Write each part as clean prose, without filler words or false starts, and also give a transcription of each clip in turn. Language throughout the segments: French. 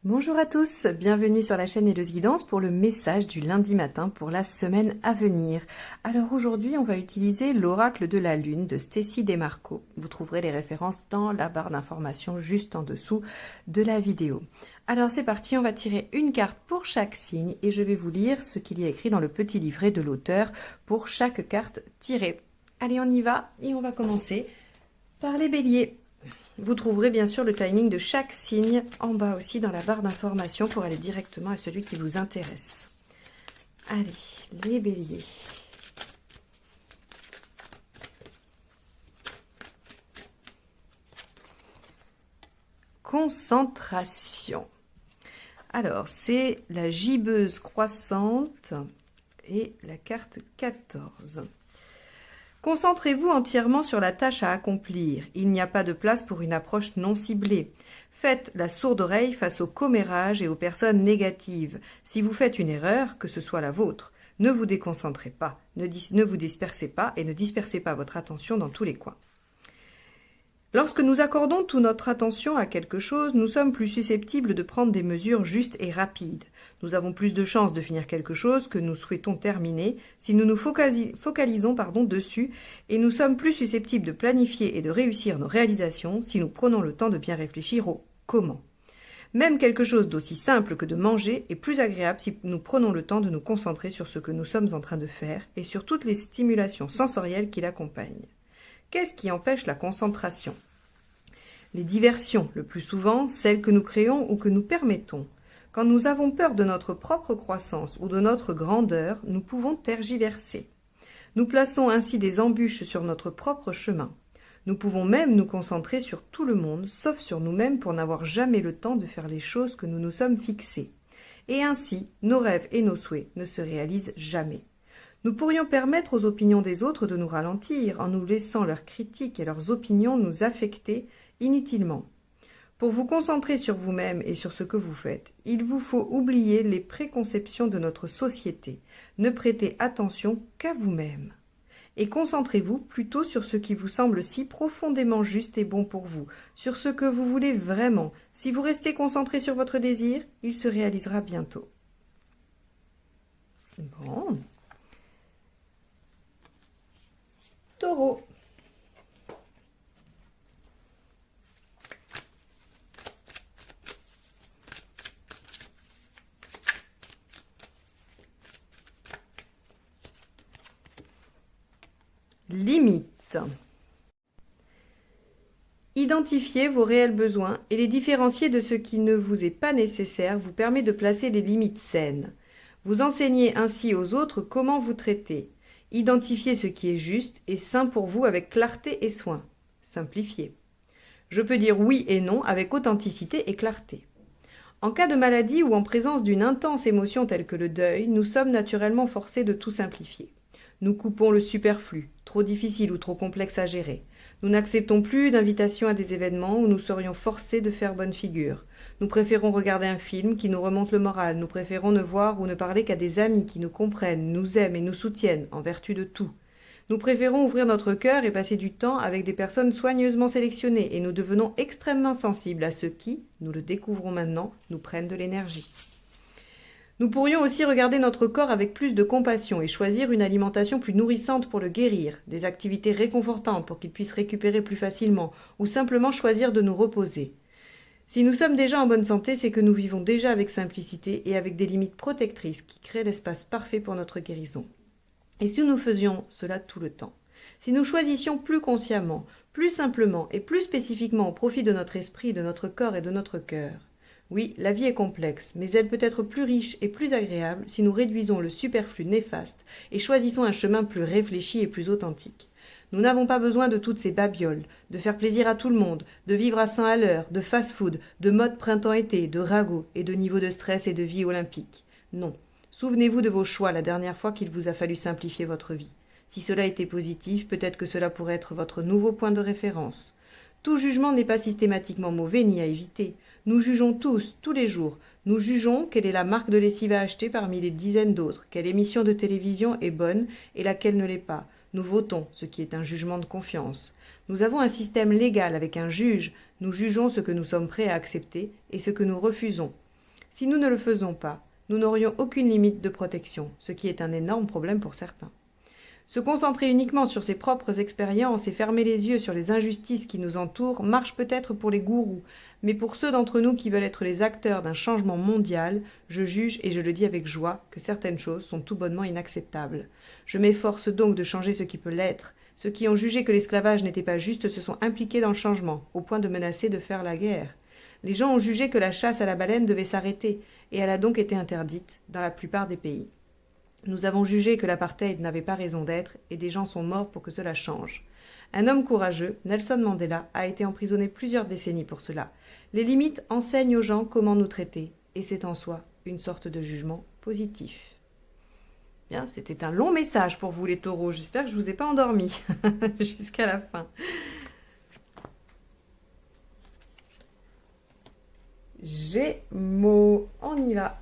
Bonjour à tous, bienvenue sur la chaîne Helleuse Guidance pour le message du lundi matin pour la semaine à venir. Alors aujourd'hui, on va utiliser l'oracle de la lune de Stécie Desmarco. Vous trouverez les références dans la barre d'informations juste en dessous de la vidéo. Alors c'est parti, on va tirer une carte pour chaque signe et je vais vous lire ce qu'il y a écrit dans le petit livret de l'auteur pour chaque carte tirée. Allez, on y va et on va commencer par les béliers. Vous trouverez bien sûr le timing de chaque signe en bas aussi dans la barre d'informations pour aller directement à celui qui vous intéresse. Allez, les béliers. Concentration. Alors, c'est la gibbeuse croissante et la carte 14. Concentrez-vous entièrement sur la tâche à accomplir. Il n'y a pas de place pour une approche non ciblée. Faites la sourde oreille face aux commérages et aux personnes négatives. Si vous faites une erreur, que ce soit la vôtre, ne vous déconcentrez pas, ne vous dispersez pas et ne dispersez pas votre attention dans tous les coins. Lorsque nous accordons toute notre attention à quelque chose, nous sommes plus susceptibles de prendre des mesures justes et rapides. Nous avons plus de chances de finir quelque chose que nous souhaitons terminer si nous nous focalisons dessus, et nous sommes plus susceptibles de planifier et de réussir nos réalisations si nous prenons le temps de bien réfléchir au comment. Même quelque chose d'aussi simple que de manger est plus agréable si nous prenons le temps de nous concentrer sur ce que nous sommes en train de faire et sur toutes les stimulations sensorielles qui l'accompagnent. Qu'est-ce qui empêche la concentration? Les diversions, le plus souvent, celles que nous créons ou que nous permettons. Quand nous avons peur de notre propre croissance ou de notre grandeur, nous pouvons tergiverser. Nous plaçons ainsi des embûches sur notre propre chemin. Nous pouvons même nous concentrer sur tout le monde, sauf sur nous-mêmes pour n'avoir jamais le temps de faire les choses que nous nous sommes fixées. Et ainsi, nos rêves et nos souhaits ne se réalisent jamais. Nous pourrions permettre aux opinions des autres de nous ralentir en nous laissant leurs critiques et leurs opinions nous affecter inutilement. Pour vous concentrer sur vous-même et sur ce que vous faites, il vous faut oublier les préconceptions de notre société. Ne prêtez attention qu'à vous-même. Et concentrez-vous plutôt sur ce qui vous semble si profondément juste et bon pour vous, sur ce que vous voulez vraiment. Si vous restez concentré sur votre désir, il se réalisera bientôt. Bon. Taureau. Limite. Identifier vos réels besoins et les différencier de ce qui ne vous est pas nécessaire vous permet de placer les limites saines. Vous enseignez ainsi aux autres comment vous traiter. Identifiez ce qui est juste et sain pour vous avec clarté et soin. Simplifiez. Je peux dire oui et non avec authenticité et clarté. En cas de maladie ou en présence d'une intense émotion telle que le deuil, nous sommes naturellement forcés de tout simplifier. Nous coupons le superflu, trop difficile ou trop complexe à gérer. Nous n'acceptons plus d'invitations à des événements où nous serions forcés de faire bonne figure. Nous préférons regarder un film qui nous remonte le moral. Nous préférons ne voir ou ne parler qu'à des amis qui nous comprennent, nous aiment et nous soutiennent, en vertu de tout. Nous préférons ouvrir notre cœur et passer du temps avec des personnes soigneusement sélectionnées et nous devenons extrêmement sensibles à ceux qui, nous le découvrons maintenant, nous prennent de l'énergie. Nous pourrions aussi regarder notre corps avec plus de compassion et choisir une alimentation plus nourrissante pour le guérir, des activités réconfortantes pour qu'il puisse récupérer plus facilement, ou simplement choisir de nous reposer. Si nous sommes déjà en bonne santé, c'est que nous vivons déjà avec simplicité et avec des limites protectrices qui créent l'espace parfait pour notre guérison. Et si nous faisions cela tout le temps, si nous choisissions plus consciemment, plus simplement et plus spécifiquement au profit de notre esprit, de notre corps et de notre cœur. Oui, la vie est complexe, mais elle peut être plus riche et plus agréable si nous réduisons le superflu néfaste et choisissons un chemin plus réfléchi et plus authentique. Nous n'avons pas besoin de toutes ces babioles, de faire plaisir à tout le monde, de vivre à 100 à l'heure, de fast-food, de mode printemps-été, de ragots et de niveaux de stress et de vie olympique. Non. Souvenez-vous de vos choix la dernière fois qu'il vous a fallu simplifier votre vie. Si cela était positif, peut-être que cela pourrait être votre nouveau point de référence. Tout jugement n'est pas systématiquement mauvais ni à éviter. Nous jugeons tous, tous les jours. Nous jugeons quelle est la marque de lessive à acheter parmi des dizaines d'autres, quelle émission de télévision est bonne et laquelle ne l'est pas. Nous votons, ce qui est un jugement de confiance. Nous avons un système légal avec un juge. Nous jugeons ce que nous sommes prêts à accepter et ce que nous refusons. Si nous ne le faisons pas, nous n'aurions aucune limite de protection, ce qui est un énorme problème pour certains. Se concentrer uniquement sur ses propres expériences et fermer les yeux sur les injustices qui nous entourent marche peut-être pour les gourous, mais pour ceux d'entre nous qui veulent être les acteurs d'un changement mondial, je juge, et je le dis avec joie, que certaines choses sont tout bonnement inacceptables. Je m'efforce donc de changer ce qui peut l'être. Ceux qui ont jugé que l'esclavage n'était pas juste se sont impliqués dans le changement, au point de menacer de faire la guerre. Les gens ont jugé que la chasse à la baleine devait s'arrêter, et elle a donc été interdite dans la plupart des pays. Nous avons jugé que l'apartheid n'avait pas raison d'être, et des gens sont morts pour que cela change. Un homme courageux, Nelson Mandela, a été emprisonné plusieurs décennies pour cela. Les limites enseignent aux gens comment nous traiter, et c'est en soi une sorte de jugement positif. Bien, c'était un long message pour vous les taureaux, j'espère que je ne vous ai pas endormi jusqu'à la fin. Gémeaux, on y va.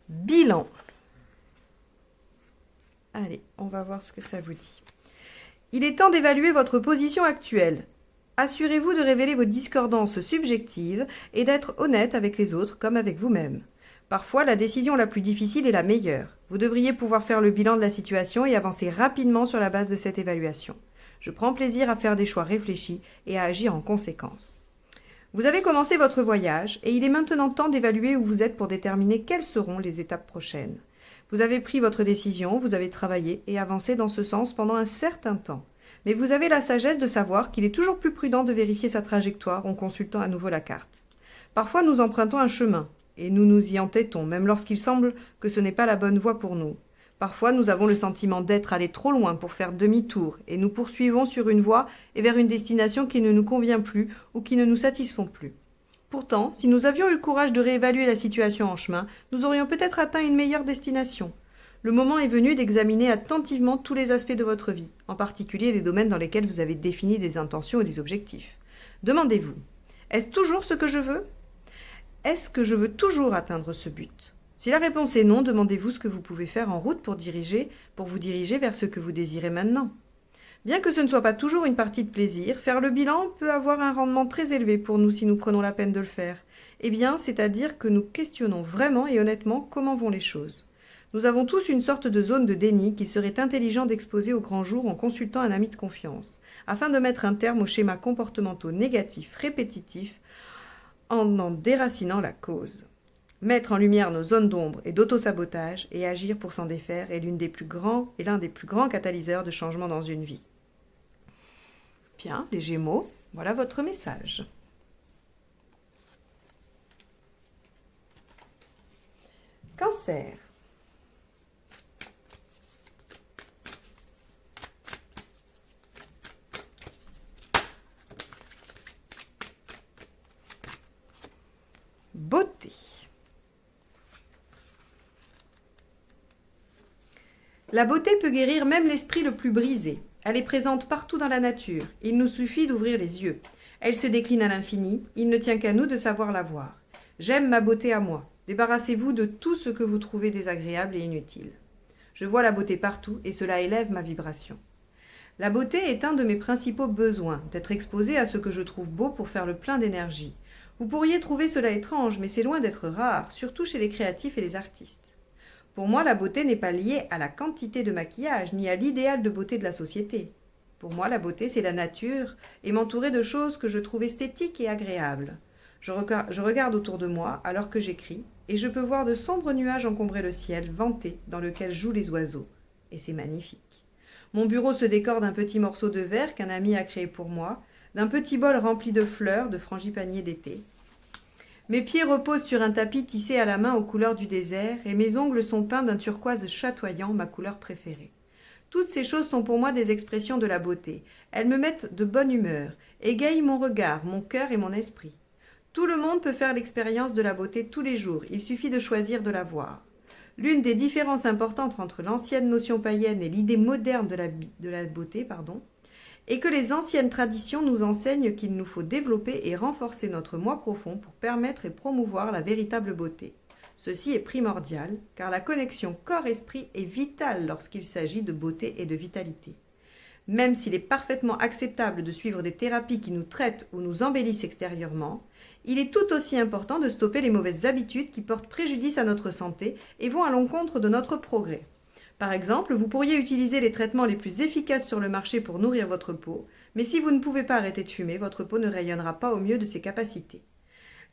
Bilan. Allez, on va voir ce que ça vous dit. Il est temps d'évaluer votre position actuelle. Assurez-vous de révéler vos discordances subjectives et d'être honnête avec les autres comme avec vous-même. Parfois, la décision la plus difficile est la meilleure. Vous devriez pouvoir faire le bilan de la situation et avancer rapidement sur la base de cette évaluation. Je prends plaisir à faire des choix réfléchis et à agir en conséquence. Vous avez commencé votre voyage et il est maintenant temps d'évaluer où vous êtes pour déterminer quelles seront les étapes prochaines. Vous avez pris votre décision, vous avez travaillé et avancé dans ce sens pendant un certain temps. Mais vous avez la sagesse de savoir qu'il est toujours plus prudent de vérifier sa trajectoire en consultant à nouveau la carte. Parfois nous empruntons un chemin et nous nous y entêtons, même lorsqu'il semble que ce n'est pas la bonne voie pour nous. Parfois, nous avons le sentiment d'être allés trop loin pour faire demi-tour et nous poursuivons sur une voie et vers une destination qui ne nous convient plus ou qui ne nous satisfont plus. Pourtant, si nous avions eu le courage de réévaluer la situation en chemin, nous aurions peut-être atteint une meilleure destination. Le moment est venu d'examiner attentivement tous les aspects de votre vie, en particulier les domaines dans lesquels vous avez défini des intentions ou des objectifs. Demandez-vous, est-ce toujours ce que je veux ? Est-ce que je veux toujours atteindre ce but ? Si la réponse est non, demandez-vous ce que vous pouvez faire en route pour vous diriger vers ce que vous désirez maintenant. Bien que ce ne soit pas toujours une partie de plaisir, faire le bilan peut avoir un rendement très élevé pour nous si nous prenons la peine de le faire. Eh bien, c'est-à-dire que nous questionnons vraiment et honnêtement comment vont les choses. Nous avons tous une sorte de zone de déni qu'il serait intelligent d'exposer au grand jour en consultant un ami de confiance, afin de mettre un terme aux schémas comportementaux négatifs répétitifs en déracinant la cause. Mettre en lumière nos zones d'ombre et d'autosabotage et agir pour s'en défaire est l'un des plus grands catalyseurs de changement dans une vie. Bien, les Gémeaux, voilà votre message. Cancer. Beauté. La beauté peut guérir même l'esprit le plus brisé. Elle est présente partout dans la nature. Il nous suffit d'ouvrir les yeux. Elle se décline à l'infini. Il ne tient qu'à nous de savoir la voir. J'aime ma beauté à moi. Débarrassez-vous de tout ce que vous trouvez désagréable et inutile. Je vois la beauté partout et cela élève ma vibration. La beauté est un de mes principaux besoins, d'être exposé à ce que je trouve beau pour faire le plein d'énergie. Vous pourriez trouver cela étrange, mais c'est loin d'être rare, surtout chez les créatifs et les artistes. Pour moi, la beauté n'est pas liée à la quantité de maquillage, ni à l'idéal de beauté de la société. Pour moi, la beauté, c'est la nature, et m'entourer de choses que je trouve esthétiques et agréables. Je regarde autour de moi alors que j'écris, et je peux voir de sombres nuages encombrer le ciel, venté, dans lequel jouent les oiseaux. Et c'est magnifique. Mon bureau se décore d'un petit morceau de verre qu'un ami a créé pour moi, d'un petit bol rempli de fleurs, de frangipaniers d'été. Mes pieds reposent sur un tapis tissé à la main aux couleurs du désert et mes ongles sont peints d'un turquoise chatoyant, ma couleur préférée. Toutes ces choses sont pour moi des expressions de la beauté. Elles me mettent de bonne humeur, égayent mon regard, mon cœur et mon esprit. Tout le monde peut faire l'expérience de la beauté tous les jours, il suffit de choisir de la voir. L'une des différences importantes entre l'ancienne notion païenne et l'idée moderne de la beauté, et que les anciennes traditions nous enseignent qu'il nous faut développer et renforcer notre moi profond pour permettre et promouvoir la véritable beauté. Ceci est primordial, car la connexion corps-esprit est vitale lorsqu'il s'agit de beauté et de vitalité. Même s'il est parfaitement acceptable de suivre des thérapies qui nous traitent ou nous embellissent extérieurement, il est tout aussi important de stopper les mauvaises habitudes qui portent préjudice à notre santé et vont à l'encontre de notre progrès. Par exemple, vous pourriez utiliser les traitements les plus efficaces sur le marché pour nourrir votre peau, mais si vous ne pouvez pas arrêter de fumer, votre peau ne rayonnera pas au mieux de ses capacités.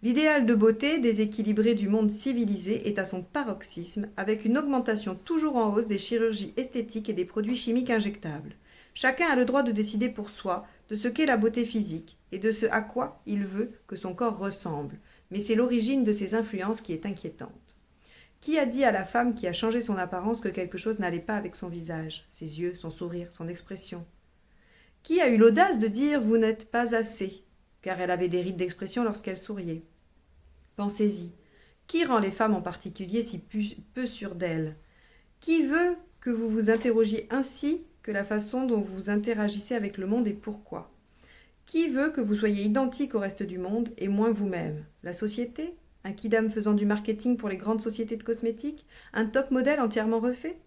L'idéal de beauté déséquilibré du monde civilisé est à son paroxysme, avec une augmentation toujours en hausse des chirurgies esthétiques et des produits chimiques injectables. Chacun a le droit de décider pour soi de ce qu'est la beauté physique et de ce à quoi il veut que son corps ressemble, mais c'est l'origine de ces influences qui est inquiétante. Qui a dit à la femme qui a changé son apparence que quelque chose n'allait pas avec son visage, ses yeux, son sourire, son expression? Qui a eu l'audace de dire « vous n'êtes pas assez » car elle avait des rides d'expression lorsqu'elle souriait? Pensez-y. Qui rend les femmes en particulier si peu sûres d'elles? Qui veut que vous vous interrogiez ainsi que la façon dont vous interagissez avec le monde et pourquoi? Qui veut que vous soyez identique au reste du monde et moins vous-même? La société? Un kidam faisant du marketing pour les grandes sociétés de cosmétiques? Un top modèle entièrement refait?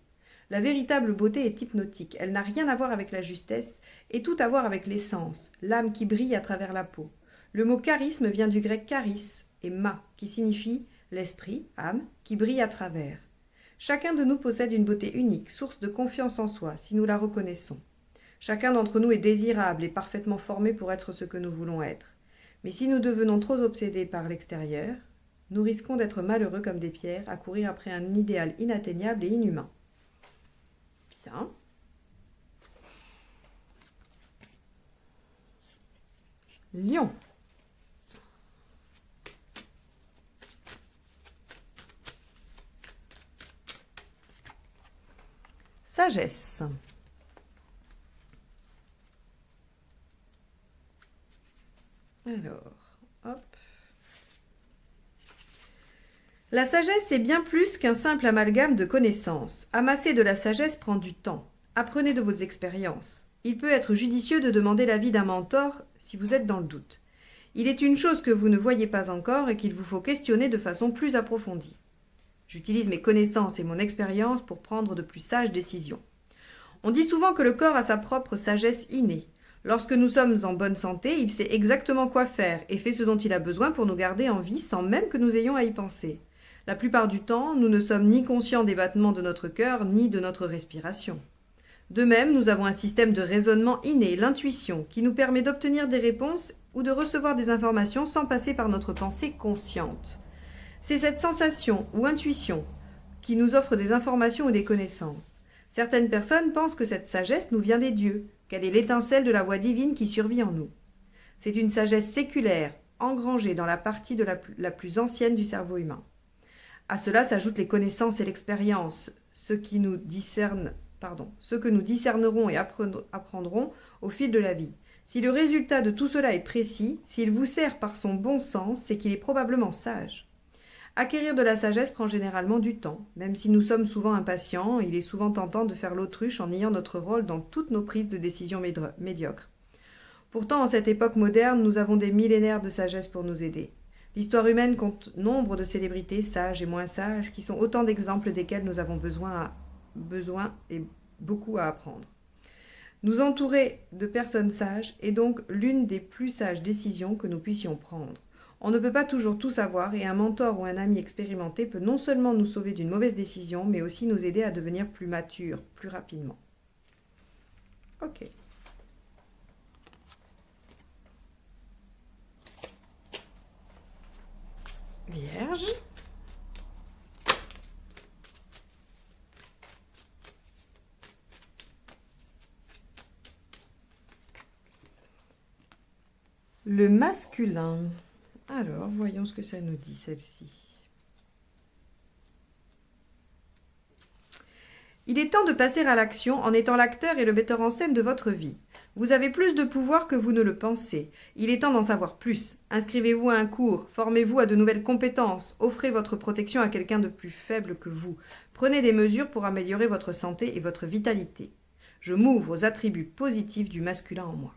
La véritable beauté est hypnotique, elle n'a rien à voir avec la justesse et tout à voir avec l'essence, l'âme qui brille à travers la peau. Le mot charisme vient du grec charis et ma, qui signifie l'esprit, âme, qui brille à travers. Chacun de nous possède une beauté unique, source de confiance en soi, si nous la reconnaissons. Chacun d'entre nous est désirable et parfaitement formé pour être ce que nous voulons être. Mais si nous devenons trop obsédés par l'extérieur, nous risquons d'être malheureux comme des pierres, à courir après un idéal inatteignable et inhumain. Bien. Lion. Sagesse. Alors, hop. La sagesse est bien plus qu'un simple amalgame de connaissances. Amasser de la sagesse prend du temps. Apprenez de vos expériences. Il peut être judicieux de demander l'avis d'un mentor si vous êtes dans le doute. Il est une chose que vous ne voyez pas encore et qu'il vous faut questionner de façon plus approfondie. J'utilise mes connaissances et mon expérience pour prendre de plus sages décisions. On dit souvent que le corps a sa propre sagesse innée. Lorsque nous sommes en bonne santé, il sait exactement quoi faire et fait ce dont il a besoin pour nous garder en vie sans même que nous ayons à y penser. La plupart du temps, nous ne sommes ni conscients des battements de notre cœur ni de notre respiration. De même, nous avons un système de raisonnement inné, l'intuition, qui nous permet d'obtenir des réponses ou de recevoir des informations sans passer par notre pensée consciente. C'est cette sensation ou intuition qui nous offre des informations ou des connaissances. Certaines personnes pensent que cette sagesse nous vient des dieux, qu'elle est l'étincelle de la voix divine qui survit en nous. C'est une sagesse séculaire, engrangée dans la partie la plus ancienne du cerveau humain. À cela s'ajoutent les connaissances et l'expérience, ce que nous discernerons et apprendrons au fil de la vie. Si le résultat de tout cela est précis, s'il vous sert par son bon sens, c'est qu'il est probablement sage. Acquérir de la sagesse prend généralement du temps. Même si nous sommes souvent impatients, il est souvent tentant de faire l'autruche en niant notre rôle dans toutes nos prises de décision médiocres. Pourtant, en cette époque moderne, nous avons des millénaires de sagesse pour nous aider. L'histoire humaine compte nombre de célébrités sages et moins sages qui sont autant d'exemples desquels nous avons besoin et beaucoup à apprendre. Nous entourer de personnes sages est donc l'une des plus sages décisions que nous puissions prendre. On ne peut pas toujours tout savoir et un mentor ou un ami expérimenté peut non seulement nous sauver d'une mauvaise décision, mais aussi nous aider à devenir plus matures, plus rapidement. Ok. Vierge. Le masculin. Alors, voyons ce que ça nous dit, celle-ci. Il est temps de passer à l'action en étant l'acteur et le metteur en scène de votre vie. Vous avez plus de pouvoir que vous ne le pensez. Il est temps d'en savoir plus. Inscrivez-vous à un cours, formez-vous à de nouvelles compétences, offrez votre protection à quelqu'un de plus faible que vous. Prenez des mesures pour améliorer votre santé et votre vitalité. Je m'ouvre aux attributs positifs du masculin en moi.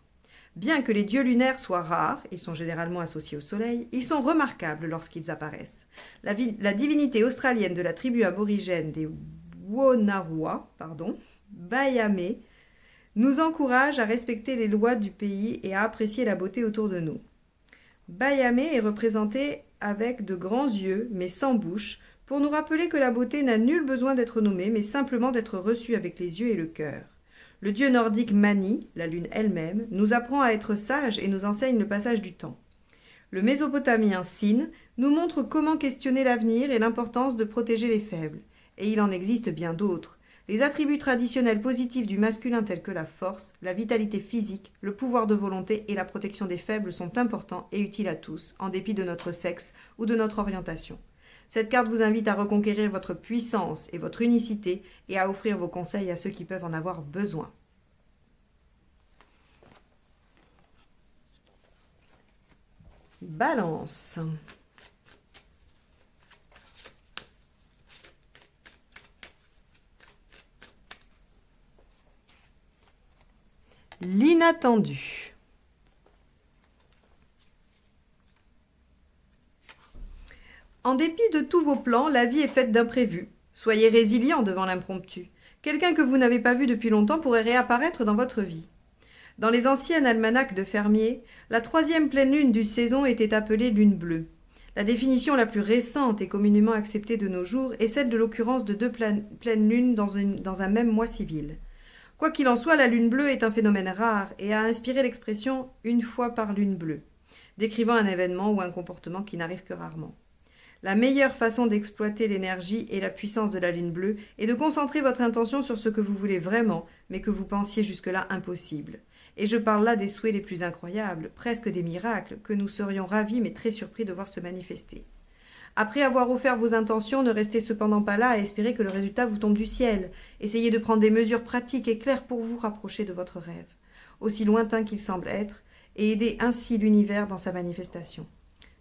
Bien que les dieux lunaires soient rares, ils sont généralement associés au soleil, ils sont remarquables lorsqu'ils apparaissent. La divinité australienne de la tribu aborigène des Wonarua, Bayame, nous encourage à respecter les lois du pays et à apprécier la beauté autour de nous. Bayame est représenté avec de grands yeux, mais sans bouche, pour nous rappeler que la beauté n'a nul besoin d'être nommée, mais simplement d'être reçue avec les yeux et le cœur. Le dieu nordique Mani, la lune elle-même, nous apprend à être sages et nous enseigne le passage du temps. Le mésopotamien Sin nous montre comment questionner l'avenir et l'importance de protéger les faibles. Et il en existe bien d'autres. Les attributs traditionnels positifs du masculin tels que la force, la vitalité physique, le pouvoir de volonté et la protection des faibles sont importants et utiles à tous, en dépit de notre sexe ou de notre orientation. Cette carte vous invite à reconquérir votre puissance et votre unicité et à offrir vos conseils à ceux qui peuvent en avoir besoin. Balance. L'inattendu. En dépit de tous vos plans, la vie est faite d'imprévus. Soyez résilient devant l'impromptu. Quelqu'un que vous n'avez pas vu depuis longtemps pourrait réapparaître dans votre vie. Dans les anciennes almanachs de fermiers, la 3e pleine lune du saison était appelée lune bleue. La définition la plus récente et communément acceptée de nos jours est celle de l'occurrence de 2 pleines lunes dans un même mois civil. Quoi qu'il en soit, la lune bleue est un phénomène rare et a inspiré l'expression « une fois par lune bleue », décrivant un événement ou un comportement qui n'arrive que rarement. La meilleure façon d'exploiter l'énergie et la puissance de la lune bleue est de concentrer votre intention sur ce que vous voulez vraiment, mais que vous pensiez jusque-là impossible. Et je parle là des souhaits les plus incroyables, presque des miracles, que nous serions ravis mais très surpris de voir se manifester. Après avoir offert vos intentions, ne restez cependant pas là à espérer que le résultat vous tombe du ciel. Essayez de prendre des mesures pratiques et claires pour vous rapprocher de votre rêve, aussi lointain qu'il semble être, et aider ainsi l'univers dans sa manifestation.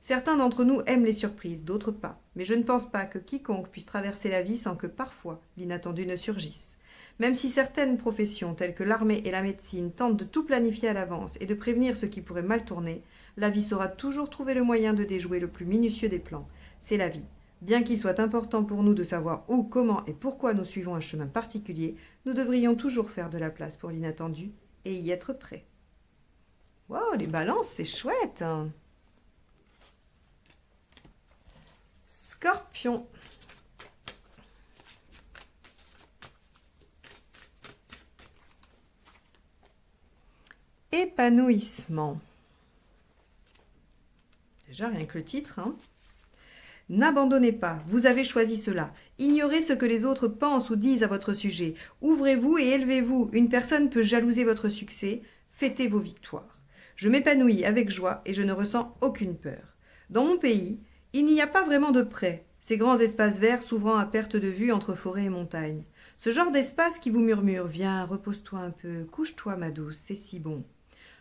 Certains d'entre nous aiment les surprises, d'autres pas, mais je ne pense pas que quiconque puisse traverser la vie sans que parfois l'inattendu ne surgisse. Même si certaines professions, telles que l'armée et la médecine, tentent de tout planifier à l'avance et de prévenir ce qui pourrait mal tourner, la vie saura toujours trouver le moyen de déjouer le plus minutieux des plans. C'est la vie. Bien qu'il soit important pour nous de savoir où, comment et pourquoi nous suivons un chemin particulier, nous devrions toujours faire de la place pour l'inattendu et y être prêts. Wow, les balances, c'est chouette, hein. Scorpion. Épanouissement. Déjà, rien que le titre, hein. N'abandonnez pas, vous avez choisi cela. Ignorez ce que les autres pensent ou disent à votre sujet. Ouvrez-vous et élevez-vous. Une personne peut jalouser votre succès. Fêtez vos victoires. Je m'épanouis avec joie et je ne ressens aucune peur. Dans mon pays, il n'y a pas vraiment de prés, ces grands espaces verts s'ouvrant à perte de vue entre forêts et montagnes. Ce genre d'espace qui vous murmure « Viens, repose-toi un peu, couche-toi ma douce, c'est si bon ».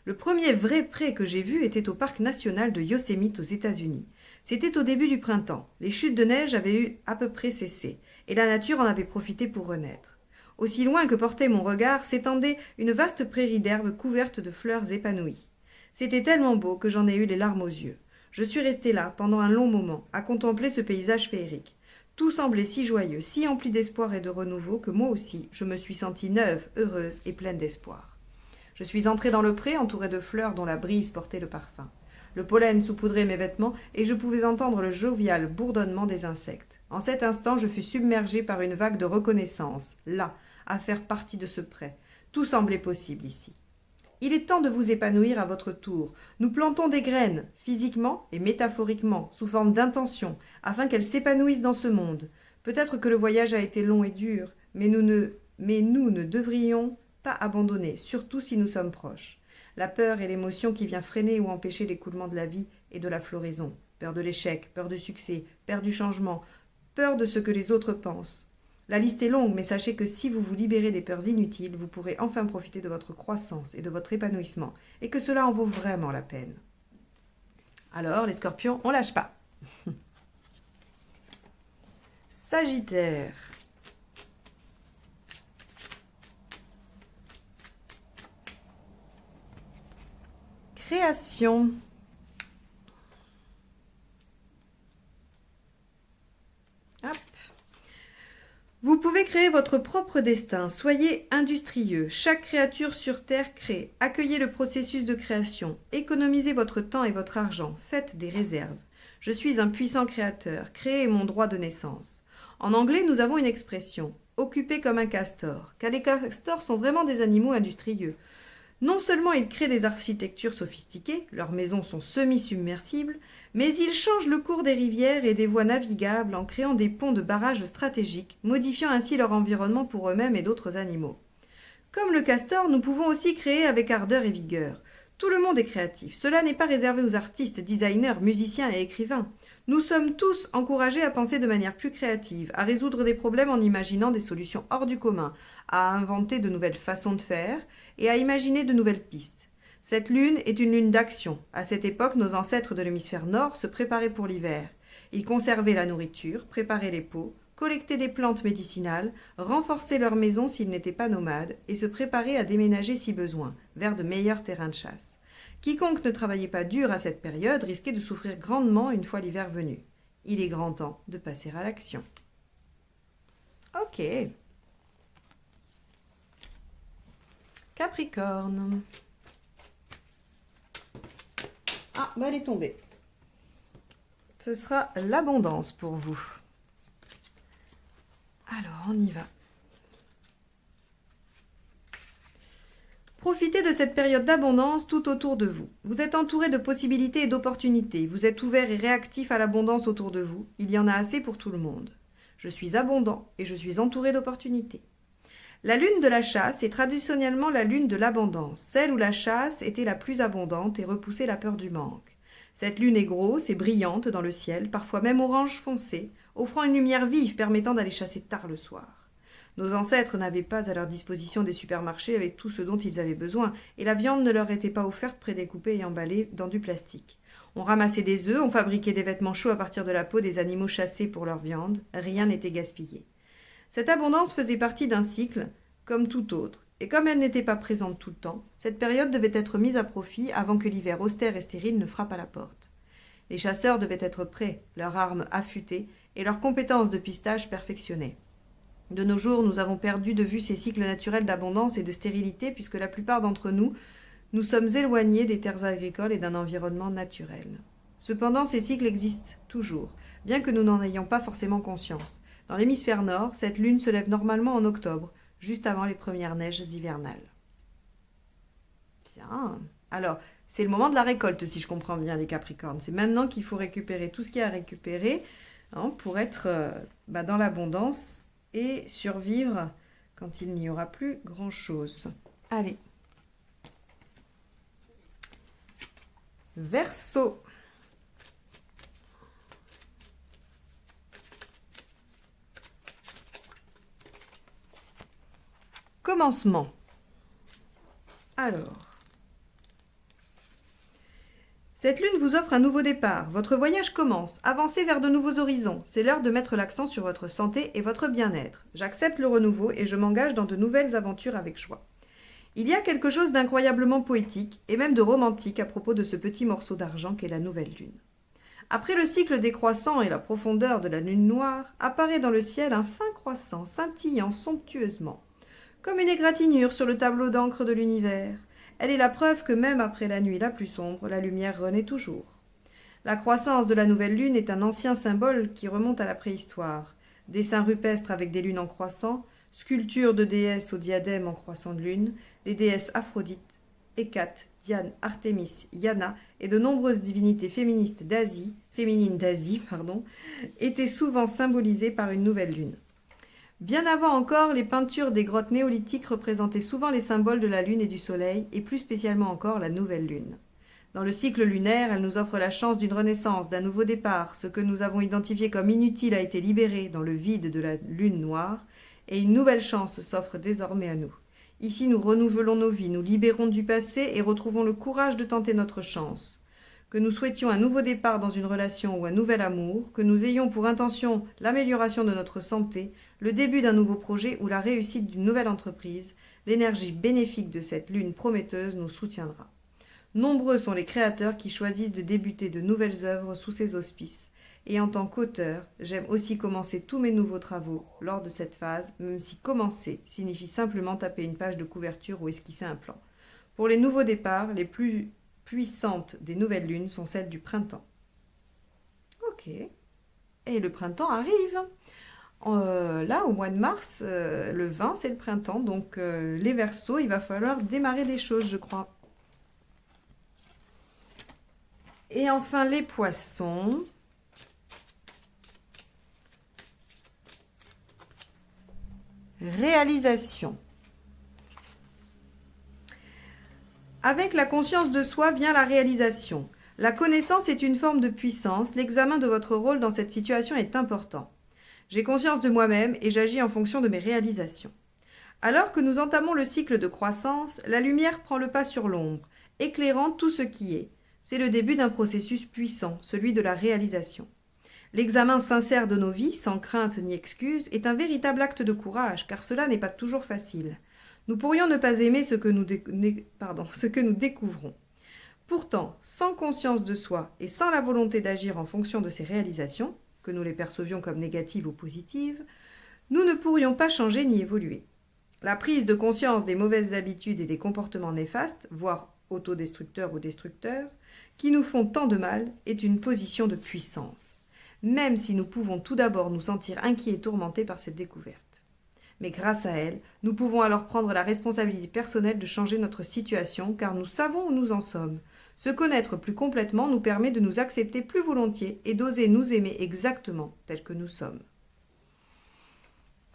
Le premier vrai pré que j'ai vu était au parc national de Yosemite aux États-Unis. C'était au début du printemps. Les chutes de neige avaient eu à peu près cessé, et la nature en avait profité pour renaître. Aussi loin que portait mon regard s'étendait une vaste prairie d'herbes couverte de fleurs épanouies. C'était tellement beau que j'en ai eu les larmes aux yeux. Je suis restée là, pendant un long moment, à contempler ce paysage féerique. Tout semblait si joyeux, si empli d'espoir et de renouveau que moi aussi, je me suis sentie neuve, heureuse et pleine d'espoir. Je suis entrée dans le pré, entourée de fleurs dont la brise portait le parfum. Le pollen saupoudrait mes vêtements et je pouvais entendre le jovial bourdonnement des insectes. En cet instant, je fus submergée par une vague de reconnaissance, là, à faire partie de ce pré. Tout semblait possible ici. Il est temps de vous épanouir à votre tour. Nous plantons des graines, physiquement et métaphoriquement, sous forme d'intention, afin qu'elles s'épanouissent dans ce monde. Peut-être que le voyage a été long et dur, mais nous ne devrions pas abandonner, surtout si nous sommes proches. La peur est l'émotion qui vient freiner ou empêcher l'écoulement de la vie et de la floraison. Peur de l'échec, peur du succès, peur du changement, peur de ce que les autres pensent. La liste est longue, mais sachez que si vous vous libérez des peurs inutiles, vous pourrez enfin profiter de votre croissance et de votre épanouissement, et que cela en vaut vraiment la peine. Alors, les scorpions, on lâche pas. Sagittaire. Création. Hop. Vous pouvez créer votre propre destin, soyez industrieux. Chaque créature sur Terre crée. Accueillez le processus de création. Économisez votre temps et votre argent. Faites des réserves. Je suis un puissant créateur. Créez mon droit de naissance. En anglais, nous avons une expression. Occupé comme un castor. Car les castors sont vraiment des animaux industrieux. Non seulement ils créent des architectures sophistiquées, leurs maisons sont semi-submersibles, mais ils changent le cours des rivières et des voies navigables en créant des ponts de barrages stratégiques, modifiant ainsi leur environnement pour eux-mêmes et d'autres animaux. Comme le castor, nous pouvons aussi créer avec ardeur et vigueur. Tout le monde est créatif. Cela n'est pas réservé aux artistes, designers, musiciens et écrivains. Nous sommes tous encouragés à penser de manière plus créative, à résoudre des problèmes en imaginant des solutions hors du commun, à inventer de nouvelles façons de faire et à imaginer de nouvelles pistes. Cette lune est une lune d'action. À cette époque, nos ancêtres de l'hémisphère nord se préparaient pour l'hiver. Ils conservaient la nourriture, préparaient les pots, collectaient des plantes médicinales, renforçaient leur maison s'ils n'étaient pas nomades et se préparaient à déménager si besoin, vers de meilleurs terrains de chasse. Quiconque ne travaillait pas dur à cette période risquait de souffrir grandement une fois l'hiver venu. Il est grand temps de passer à l'action. Ok. Capricorne. Ah, bah elle est tombée. Ce sera l'abondance pour vous. Alors, on y va. Profitez de cette période d'abondance tout autour de vous. Vous êtes entouré de possibilités et d'opportunités. Vous êtes ouvert et réactif à l'abondance autour de vous. Il y en a assez pour tout le monde. Je suis abondant et je suis entouré d'opportunités. La lune de la chasse est traditionnellement la lune de l'abondance, celle où la chasse était la plus abondante et repoussait la peur du manque. Cette lune est grosse et brillante dans le ciel, parfois même orange foncé, offrant une lumière vive permettant d'aller chasser tard le soir. Nos ancêtres n'avaient pas à leur disposition des supermarchés avec tout ce dont ils avaient besoin, et la viande ne leur était pas offerte prédécoupée et emballée dans du plastique. On ramassait des œufs, on fabriquait des vêtements chauds à partir de la peau des animaux chassés pour leur viande, rien n'était gaspillé. Cette abondance faisait partie d'un cycle, comme tout autre, et comme elle n'était pas présente tout le temps, cette période devait être mise à profit avant que l'hiver austère et stérile ne frappe à la porte. Les chasseurs devaient être prêts, leurs armes affûtées et leurs compétences de pistage perfectionnées. De nos jours, nous avons perdu de vue ces cycles naturels d'abondance et de stérilité puisque la plupart d'entre nous, nous sommes éloignés des terres agricoles et d'un environnement naturel. Cependant, ces cycles existent toujours, bien que nous n'en ayons pas forcément conscience. Dans l'hémisphère nord, cette lune se lève normalement en octobre, juste avant les premières neiges hivernales. Bien. Alors, c'est le moment de la récolte, si je comprends bien, les Capricornes. C'est maintenant qu'il faut récupérer tout ce qu'il y a à récupérer pour être dans l'abondance et survivre quand il n'y aura plus grand-chose. Allez. Verseau. Commencement. Alors. Cette lune vous offre un nouveau départ. Votre voyage commence. Avancez vers de nouveaux horizons. C'est l'heure de mettre l'accent sur votre santé et votre bien-être. J'accepte le renouveau et je m'engage dans de nouvelles aventures avec joie. Il y a quelque chose d'incroyablement poétique et même de romantique à propos de ce petit morceau d'argent qu'est la nouvelle lune. Après le cycle décroissant et la profondeur de la lune noire, apparaît dans le ciel un fin croissant scintillant somptueusement, comme une égratignure sur le tableau d'encre de l'univers. Elle est la preuve que même après la nuit la plus sombre, la lumière renaît toujours. La croissance de la nouvelle lune est un ancien symbole qui remonte à la préhistoire. Dessins rupestres avec des lunes en croissant, sculptures de déesses au diadème en croissant de lune, les déesses Aphrodite, Hécate, Diane, Artémis, Yana et de nombreuses divinités féminines d'Asie, étaient souvent symbolisées par une nouvelle lune. Bien avant encore, les peintures des grottes néolithiques représentaient souvent les symboles de la lune et du soleil, et plus spécialement encore la nouvelle lune. Dans le cycle lunaire, elle nous offre la chance d'une renaissance, d'un nouveau départ. Ce que nous avons identifié comme inutile a été libéré dans le vide de la lune noire, et une nouvelle chance s'offre désormais à nous. Ici, nous renouvelons nos vies, nous libérons du passé et retrouvons le courage de tenter notre chance. Que nous souhaitions un nouveau départ dans une relation ou un nouvel amour, que nous ayons pour intention l'amélioration de notre santé, le début d'un nouveau projet ou la réussite d'une nouvelle entreprise, l'énergie bénéfique de cette lune prometteuse nous soutiendra. Nombreux sont les créateurs qui choisissent de débuter de nouvelles œuvres sous ces auspices. Et en tant qu'auteur, j'aime aussi commencer tous mes nouveaux travaux lors de cette phase, même si commencer signifie simplement taper une page de couverture ou esquisser un plan. Pour les nouveaux départs, les plus puissantes des nouvelles lunes sont celles du printemps. Ok. Et le printemps arrive. Là, au mois de mars, le 20, c'est le printemps. Donc, les Verseaux, il va falloir démarrer des choses, je crois. Et enfin, les Poissons. Réalisation. Avec la conscience de soi vient la réalisation. La connaissance est une forme de puissance. L'examen de votre rôle dans cette situation est important. J'ai conscience de moi-même et j'agis en fonction de mes réalisations. Alors que nous entamons le cycle de croissance, la lumière prend le pas sur l'ombre, éclairant tout ce qui est. C'est le début d'un processus puissant, celui de la réalisation. L'examen sincère de nos vies, sans crainte ni excuse, est un véritable acte de courage, car cela n'est pas toujours facile. Nous pourrions ne pas aimer ce que nous découvrons. Pourtant, sans conscience de soi et sans la volonté d'agir en fonction de ces réalisations, que nous les percevions comme négatives ou positives, nous ne pourrions pas changer ni évoluer. La prise de conscience des mauvaises habitudes et des comportements néfastes, voire autodestructeurs ou destructeurs, qui nous font tant de mal, est une position de puissance, même si nous pouvons tout d'abord nous sentir inquiets et tourmentés par cette découverte. Mais grâce à elle, nous pouvons alors prendre la responsabilité personnelle de changer notre situation, car nous savons où nous en sommes. Se connaître plus complètement nous permet de nous accepter plus volontiers et d'oser nous aimer exactement tels que nous sommes.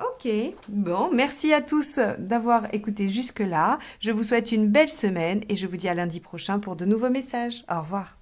Ok, bon, merci à tous d'avoir écouté jusque-là. Je vous souhaite une belle semaine et je vous dis à lundi prochain pour de nouveaux messages. Au revoir.